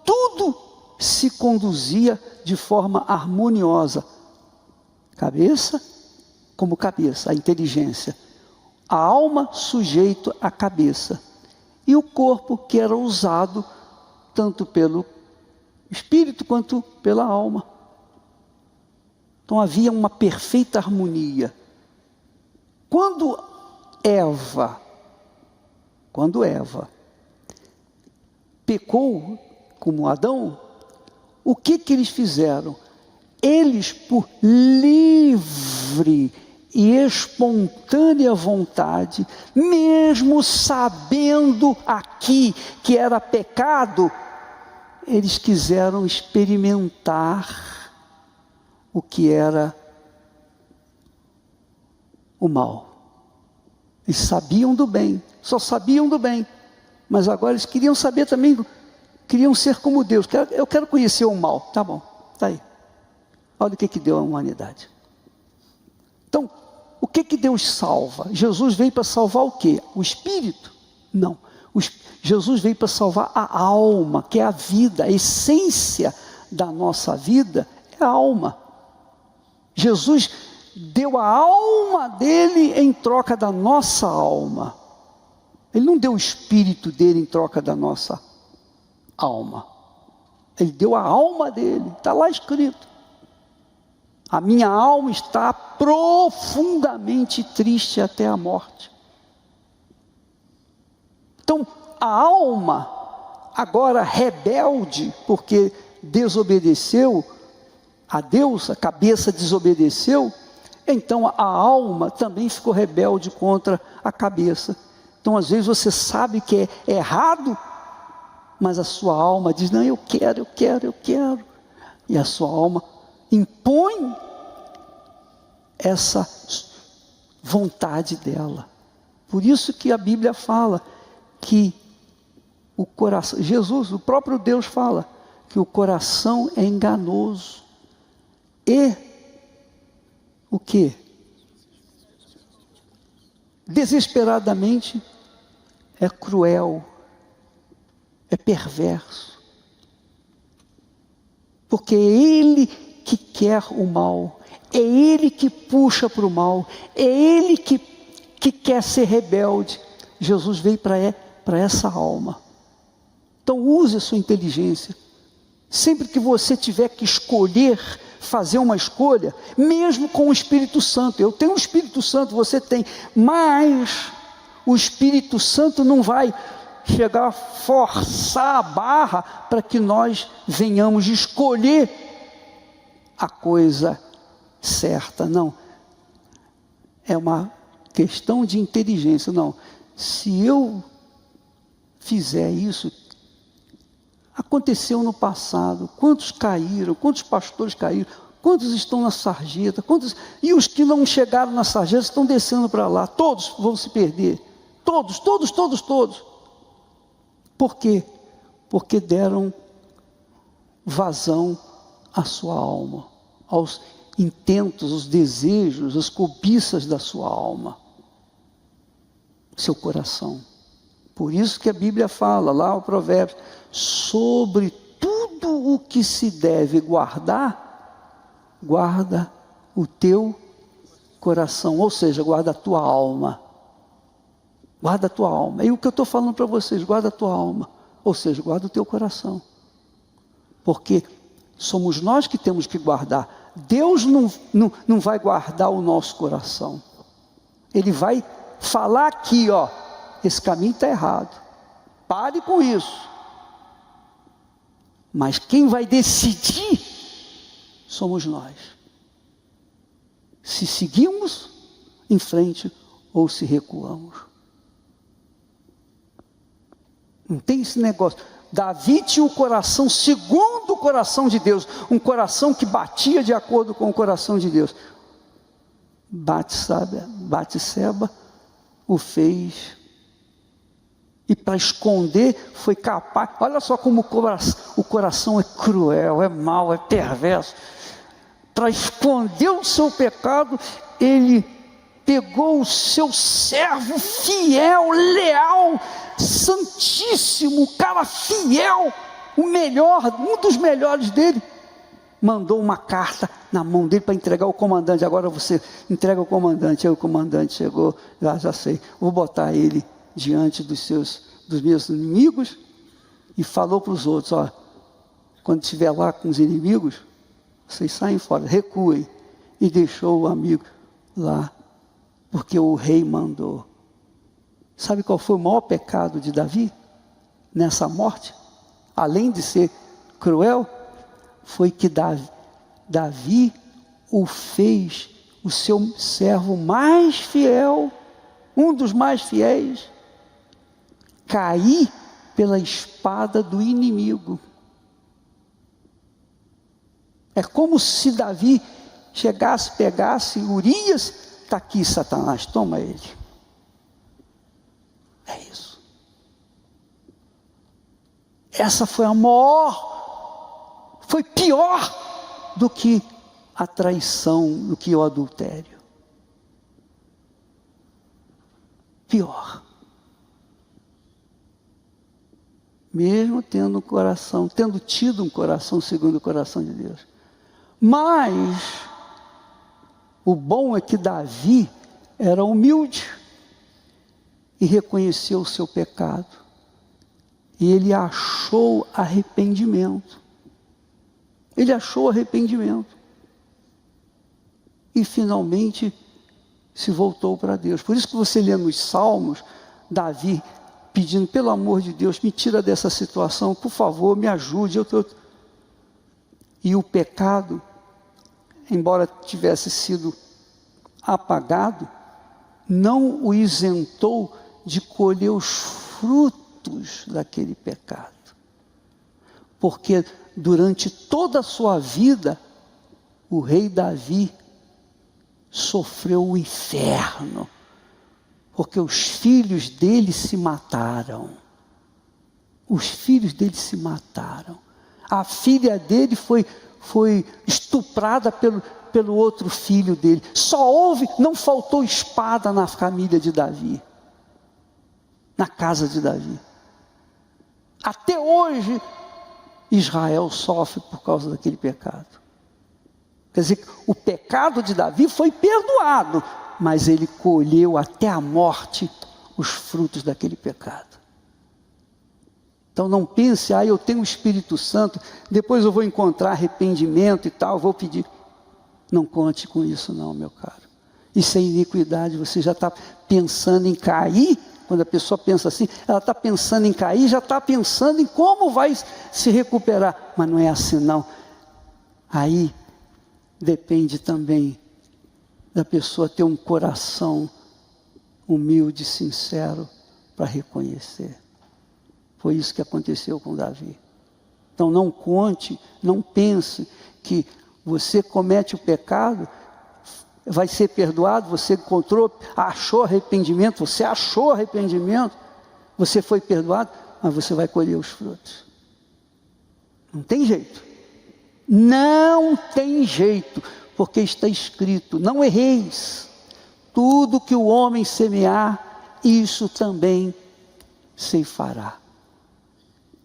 tudo se conduzia de forma harmoniosa. Cabeça como cabeça, a inteligência. A alma sujeito à cabeça. E o corpo que era usado tanto pelo espírito quanto pela alma. Então havia uma perfeita harmonia. Quando Eva pecou como Adão, o que eles fizeram? Eles, por livre e espontânea vontade, mesmo sabendo aqui que era pecado, eles quiseram experimentar o que era o mal. Eles sabiam do bem, só sabiam do bem, mas agora eles queriam saber também, queriam ser como Deus. Eu quero conhecer o mal. Tá bom, tá aí. Olha o que deu à humanidade. Então, o que Deus salva? Jesus veio para salvar o quê? O espírito, Não. Jesus veio para salvar a alma, que é a vida, a essência da nossa vida é a alma. Jesus deu a alma dele em troca da nossa alma. Ele não deu o espírito dele em troca da nossa alma. Ele deu a alma dele, está lá escrito. A minha alma está profundamente triste até a morte. Então, a alma, agora rebelde, porque desobedeceu a Deus, a cabeça desobedeceu, então a alma também ficou rebelde contra a cabeça. Então, às vezes você sabe que é errado, mas a sua alma diz, não, eu quero. E a sua alma impõe essa vontade dela. Por isso que a Bíblia fala que o coração, Jesus, o próprio Deus fala, que o coração é enganoso. E o quê? Desesperadamente é cruel, é perverso. Porque é ele que quer o mal, é ele que puxa para o mal, é ele que quer ser rebelde. Jesus veio para essa alma. Então use a sua inteligência. Sempre que você tiver que escolher, fazer uma escolha, mesmo com o Espírito Santo. Eu tenho o Espírito Santo, você tem, mas o Espírito Santo não vai chegar a forçar a barra para que nós venhamos escolher a coisa certa. Não. É uma questão de inteligência. Não. Se eu fizer isso, aconteceu no passado, quantos caíram, quantos pastores caíram, quantos estão na sarjeta, e os que não chegaram na sarjeta estão descendo para lá, todos vão se perder, todos. Por quê? Porque deram vazão à sua alma, aos intentos, os desejos, as cobiças da sua alma, seu coração. Por isso que a Bíblia fala, lá o Provérbios, sobre tudo o que se deve guardar, guarda o teu coração, ou seja, guarda a tua alma. Guarda a tua alma. E o que eu estou falando para vocês, guarda a tua alma, ou seja, guarda o teu coração. Porque somos nós que temos que guardar. Deus não vai guardar o nosso coração. Ele vai falar aqui, ó, esse caminho está errado, pare com isso. Mas quem vai decidir somos nós. Se seguimos em frente ou se recuamos. Não tem esse negócio. Davi tinha um coração segundo o coração de Deus, um coração que batia de acordo com o coração de Deus. Batseba o fez, e para esconder foi capaz. Olha só como o coração é cruel, é mau, é perverso. Para esconder o seu pecado, ele pegou o seu servo fiel, leal, santíssimo, cara fiel, o melhor, um dos melhores dele, mandou uma carta na mão dele para entregar ao comandante. Agora você entrega ao comandante. Aí o comandante chegou, já sei, vou botar ele diante dos meus inimigos, e falou para os outros, ó, quando estiver lá com os inimigos, vocês saem fora, recuem, e deixou o amigo lá, porque o rei mandou. Sabe qual foi o maior pecado de Davi, nessa morte, além de ser cruel? Foi que Davi o fez o seu servo mais fiel, um dos mais fiéis, cair pela espada do inimigo. É como se Davi chegasse, pegasse Urias, está aqui Satanás, toma ele. É isso. Essa foi a maior, foi pior do que a traição, do que o adultério. Pior. mesmo tendo tido um coração segundo o coração de Deus. Mas o bom é que Davi era humilde e reconheceu o seu pecado. E ele achou arrependimento. Ele achou arrependimento. E finalmente se voltou para Deus. Por isso que você lê nos Salmos, Davi pedindo, pelo amor de Deus, me tira dessa situação, por favor, me ajude. E o pecado, embora tivesse sido apagado, não o isentou de colher os frutos daquele pecado. Porque durante toda a sua vida, o rei Davi sofreu o inferno, porque os filhos dele se mataram. Os filhos dele se mataram. A filha dele foi estuprada pelo outro filho dele. Não faltou espada na família de Davi, na casa de Davi. Até hoje, Israel sofre por causa daquele pecado. Quer dizer, o pecado de Davi foi perdoado, mas ele colheu até a morte os frutos daquele pecado. Então não pense, eu tenho o Espírito Santo, depois eu vou encontrar arrependimento e tal, vou pedir. Não conte com isso não, meu caro. Isso é iniquidade, você já está pensando em cair. Quando a pessoa pensa assim, ela está pensando em cair, já está pensando em como vai se recuperar. Mas não é assim não. Aí depende também da pessoa ter um coração humilde, sincero, para reconhecer. Foi isso que aconteceu com Davi. Então não conte, não pense que você comete o pecado, vai ser perdoado, você achou arrependimento, você foi perdoado, mas você vai colher os frutos. Não tem jeito. Não tem jeito, porque está escrito, não erreis, tudo que o homem semear, isso também ceifará.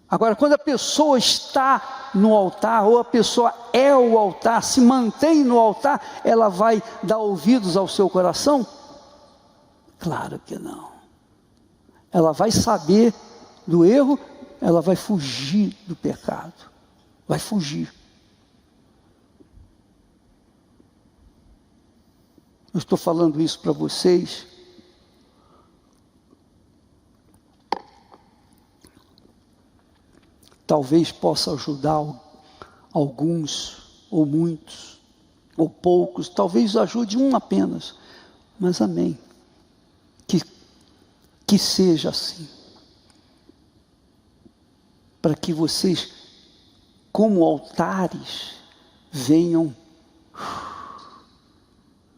Agora, quando a pessoa está no altar, ou a pessoa é o altar, se mantém no altar, ela vai dar ouvidos ao seu coração? Claro que não. Ela vai saber do erro, ela vai fugir do pecado. Vai fugir. Eu estou falando isso para vocês talvez possa ajudar alguns, ou muitos, ou poucos, talvez ajude um apenas, mas amém, que seja assim, para que vocês, como altares, venham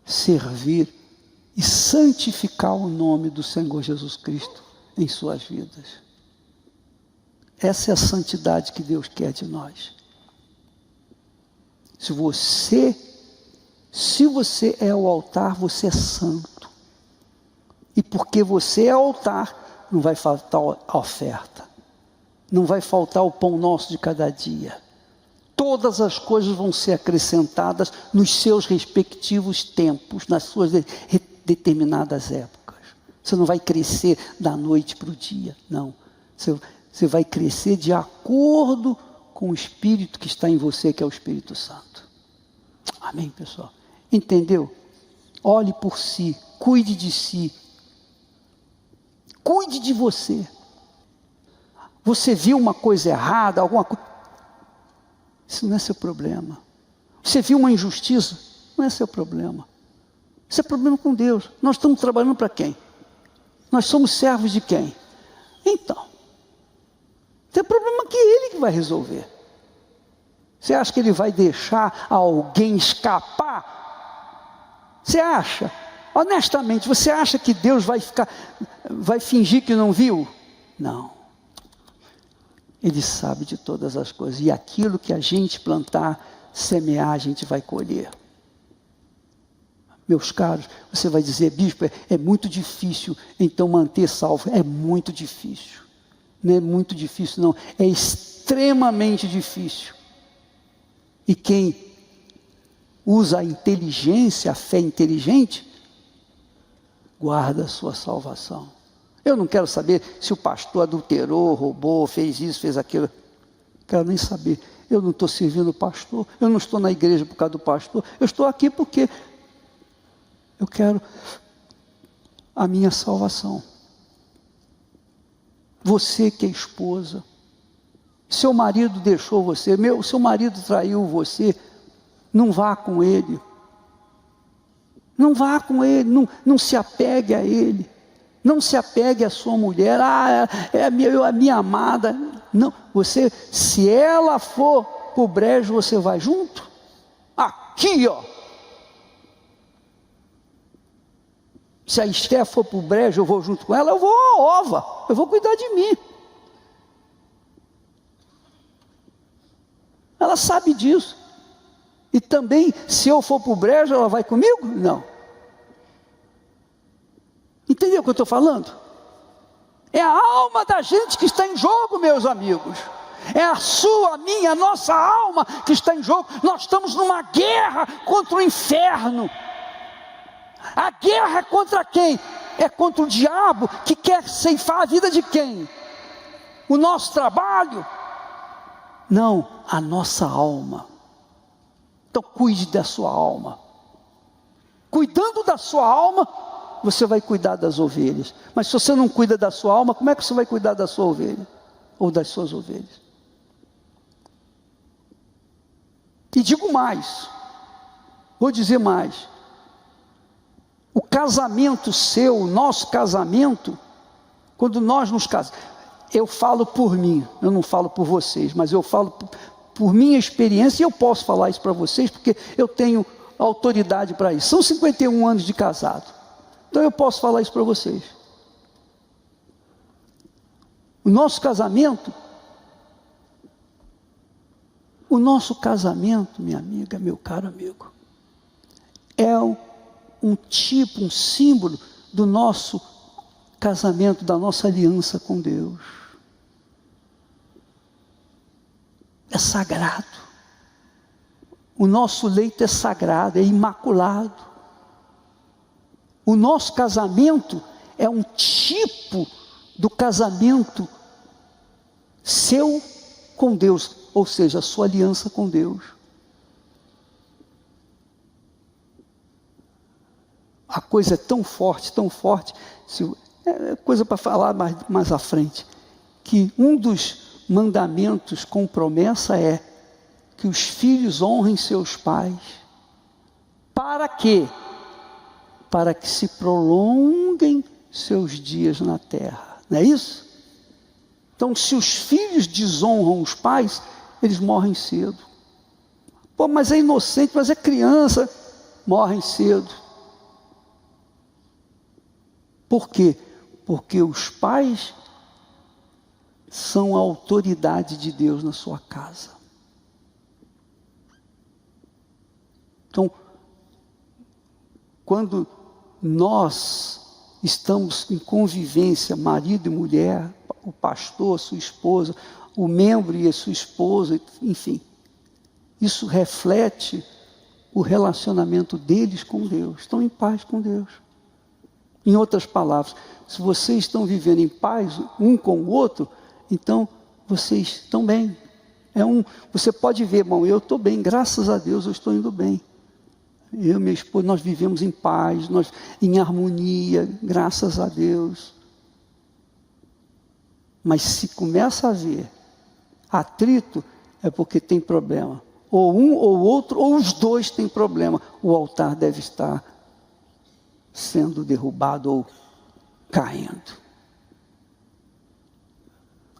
servir e santificar o nome do Senhor Jesus Cristo em suas vidas. Essa é a santidade que Deus quer de nós. Se você é o altar, você é santo. E porque você é altar, não vai faltar a oferta. Não vai faltar o pão nosso de cada dia. Todas as coisas vão ser acrescentadas nos seus respectivos tempos, nas suas determinadas épocas. Você não vai crescer da noite para o dia, não. Você vai crescer de acordo com o Espírito que está em você, que é o Espírito Santo. Amém, pessoal? Entendeu? Olhe por si, cuide de si. Cuide de você. Você viu uma coisa errada, alguma coisa... Isso não é seu problema. Você viu uma injustiça? Não é seu problema. Isso é problema com Deus. Nós estamos trabalhando para quem? Nós somos servos de quem? Então, tem problema que Ele que vai resolver. Você acha que Ele vai deixar alguém escapar? Você acha? Honestamente, você acha que Deus vai fingir que não viu? Não. Ele sabe de todas as coisas. E aquilo que a gente plantar, semear, a gente vai colher. Meus caros, você vai dizer, bispo, é muito difícil, então manter salvo. É muito difícil. Não é muito difícil, não. É extremamente difícil. E quem usa a inteligência, a fé inteligente, guarda a sua salvação. Eu não quero saber se o pastor adulterou, roubou, fez isso, fez aquilo. Não quero nem saber. Eu não estou servindo o pastor. Eu não estou na igreja por causa do pastor. Eu estou aqui porque eu quero a minha salvação. Você que é esposa, seu marido deixou você, seu marido traiu você, não vá com ele. Não vá com ele, não se apegue a ele. Não se apegue à sua mulher, é a minha amada. Não, você, se ela for para o brejo, você vai junto. Aqui, ó. Se a Esté for para o brejo, eu vou junto com ela, eu vou à ova, eu vou cuidar de mim. Ela sabe disso. E também, se eu for para o brejo, ela vai comigo? Não. Entendeu o que eu estou falando? É a alma da gente que está em jogo, meus amigos. É a sua, a minha, a nossa alma que está em jogo. Nós estamos numa guerra contra o inferno. A guerra é contra quem? É contra o diabo que quer ceifar a vida de quem? O nosso trabalho? Não, a nossa alma. Então cuide da sua alma. Cuidando da sua alma, você vai cuidar das ovelhas. Mas se você não cuida da sua alma, como é que você vai cuidar da sua ovelha? Ou das suas ovelhas? E digo mais, vou dizer mais. O casamento seu, o nosso casamento, quando nós nos casamos, eu falo por mim, eu não falo por vocês, mas eu falo por minha experiência, e eu posso falar isso para vocês, porque eu tenho autoridade para isso. São 51 anos de casado. Então eu posso falar isso para vocês. O nosso casamento, minha amiga, meu caro amigo, é um tipo, um símbolo do nosso casamento, da nossa aliança com Deus. É sagrado. O nosso leito é sagrado, é imaculado. O nosso casamento é um tipo do casamento seu com Deus, ou seja, a sua aliança com Deus. A coisa é tão forte, é coisa para falar mais à frente, que um dos mandamentos com promessa é que os filhos honrem seus pais. Para quê? Para que se prolonguem seus dias na terra. Não é isso? Então, se os filhos desonram os pais, eles morrem cedo. Pô, mas é inocente, mas é criança. Morrem cedo. Por quê? Porque os pais são a autoridade de Deus na sua casa. Então, quando nós estamos em convivência, marido e mulher, o pastor, a sua esposa, o membro e a sua esposa, enfim, isso reflete o relacionamento deles com Deus, estão em paz com Deus. Em outras palavras, se vocês estão vivendo em paz um com o outro, então vocês estão bem. Você pode ver, irmão, eu estou bem, graças a Deus eu estou indo bem. Eu e minha esposa, nós vivemos em paz, em harmonia, graças a Deus. Mas se começa a haver atrito, é porque tem problema. Ou um, ou outro, ou os dois têm problema. O altar deve estar sendo derrubado ou caindo.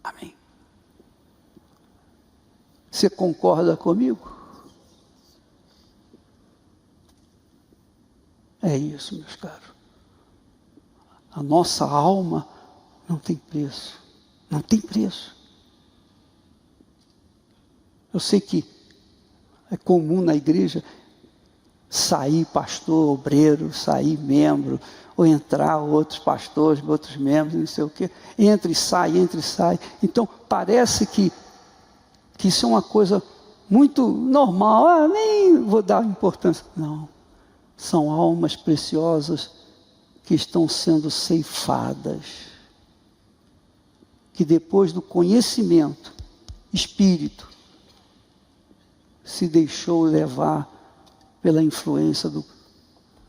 Amém. Você concorda comigo? É isso, meus caros. A nossa alma não tem preço. Não tem preço. Eu sei que é comum na igreja sair pastor, obreiro, sair membro, ou entrar outros pastores, outros membros, não sei o quê. Entra e sai, entra e sai. Então, parece que isso é uma coisa muito normal. Nem vou dar importância. Não. São almas preciosas que estão sendo ceifadas. Que depois do conhecimento, espírito, se deixou levar pela influência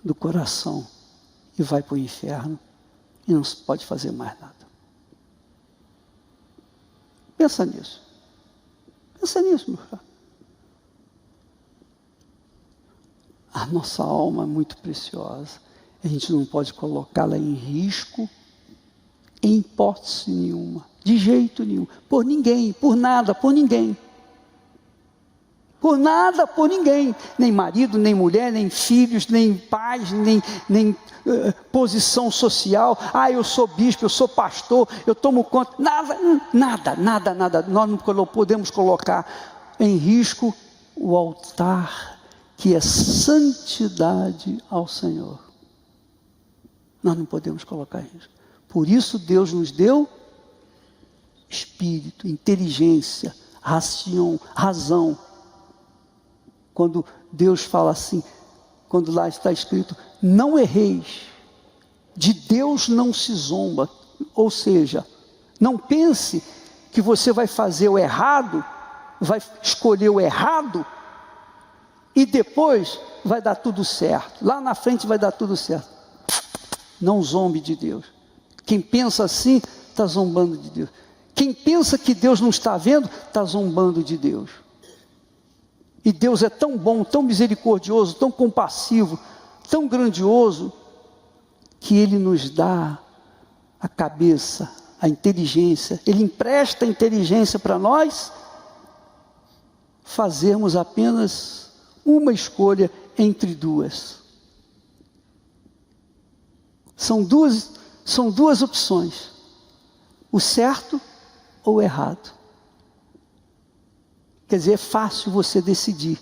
do coração e vai para o inferno e não se pode fazer mais nada. Pensa nisso. Pensa nisso, meu filho. A nossa alma é muito preciosa. A gente não pode colocá-la em risco em hipótese nenhuma. De jeito nenhum. Por ninguém, por nada, por ninguém. Por nada, por ninguém. Nem marido, nem mulher, nem filhos, nem pais, nem posição social. Eu sou bispo, eu sou pastor, eu tomo conta. Nada. Nós não podemos colocar em risco o altar, que é santidade ao Senhor. Nós não podemos colocar em risco. Por isso Deus nos deu espírito, inteligência, razão. Quando Deus fala assim, quando lá está escrito, não erreis, de Deus não se zomba. Ou seja, não pense que você vai fazer o errado, vai escolher o errado, e depois vai dar tudo certo. Lá na frente vai dar tudo certo. Não zombe de Deus. Quem pensa assim, está zombando de Deus. Quem pensa que Deus não está vendo, está zombando de Deus. E Deus é tão bom, tão misericordioso, tão compassivo, tão grandioso, que Ele nos dá a cabeça, a inteligência. Ele empresta a inteligência para nós fazermos apenas uma escolha entre duas. São duas opções: o certo ou o errado. Quer dizer, é fácil você decidir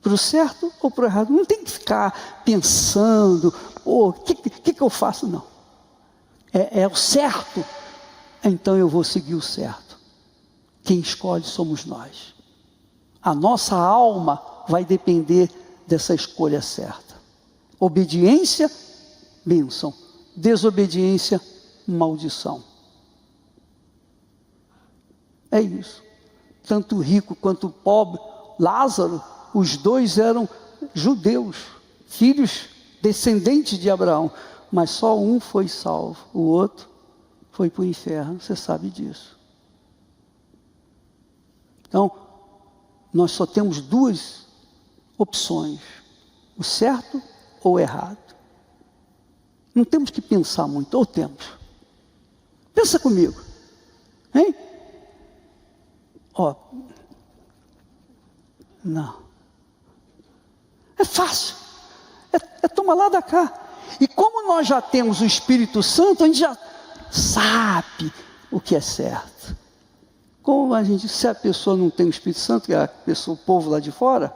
para o certo ou para o errado. Não tem que ficar pensando, o que eu faço? Não. É o certo, então eu vou seguir o certo. Quem escolhe somos nós. A nossa alma vai depender dessa escolha certa. Obediência, bênção. Desobediência, maldição. É isso. Tanto o rico quanto o pobre, Lázaro, os dois eram judeus, filhos descendentes de Abraão, mas só um foi salvo, o outro foi para o inferno, você sabe disso. Então, nós só temos duas opções: o certo ou o errado. Não temos que pensar muito, ou temos? Pensa comigo, hein? Não. É fácil. É tomar lá da cá. E como nós já temos o Espírito Santo, a gente já sabe o que é certo. Como a gente, se a pessoa não tem o Espírito Santo, que é o povo lá de fora,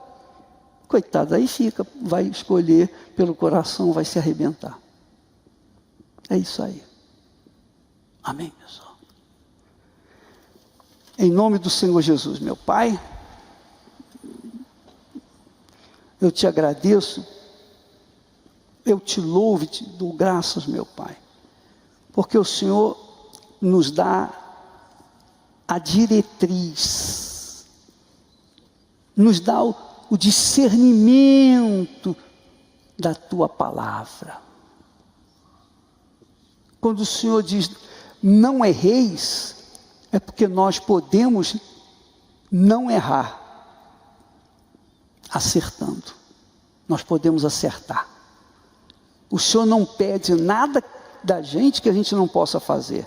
coitado, aí fica, vai escolher pelo coração, vai se arrebentar. É isso aí. Amém, pessoal? Em nome do Senhor Jesus, meu Pai, eu te agradeço, eu te louvo e te dou graças, meu Pai, porque o Senhor nos dá a diretriz, nos dá o discernimento da Tua palavra. Quando o Senhor diz, não erreis, é porque nós podemos não errar, acertando. Nós podemos acertar. O Senhor não pede nada da gente que a gente não possa fazer,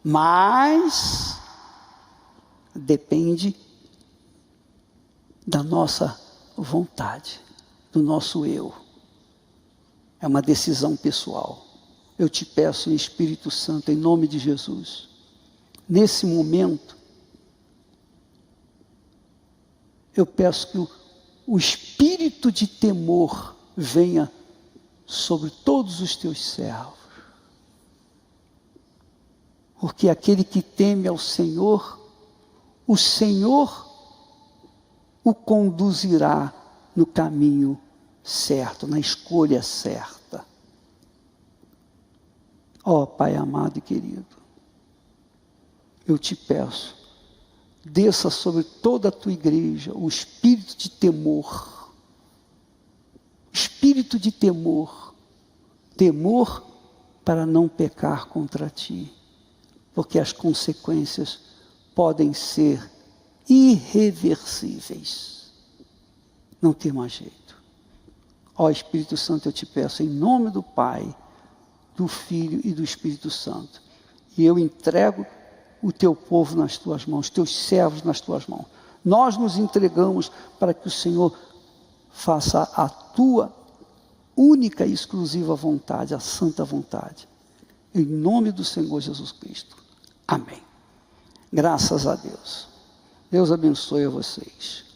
mas depende da nossa vontade, do nosso eu. É uma decisão pessoal. Eu te peço, em Espírito Santo, em nome de Jesus, nesse momento, eu peço que o espírito de temor venha sobre todos os teus servos. Porque aquele que teme ao Senhor, o Senhor o conduzirá no caminho certo, na escolha certa. Ó Pai amado e querido, eu te peço, desça sobre toda a tua igreja o espírito de temor. Espírito de temor. Temor para não pecar contra ti. Porque as consequências podem ser irreversíveis. Não tem mais jeito. Ó Espírito Santo, eu te peço, em nome do Pai, do Filho e do Espírito Santo. E eu entrego o teu povo nas tuas mãos, teus servos nas tuas mãos. Nós nos entregamos para que o Senhor faça a tua única e exclusiva vontade, a santa vontade. Em nome do Senhor Jesus Cristo. Amém. Graças a Deus. Deus abençoe a vocês.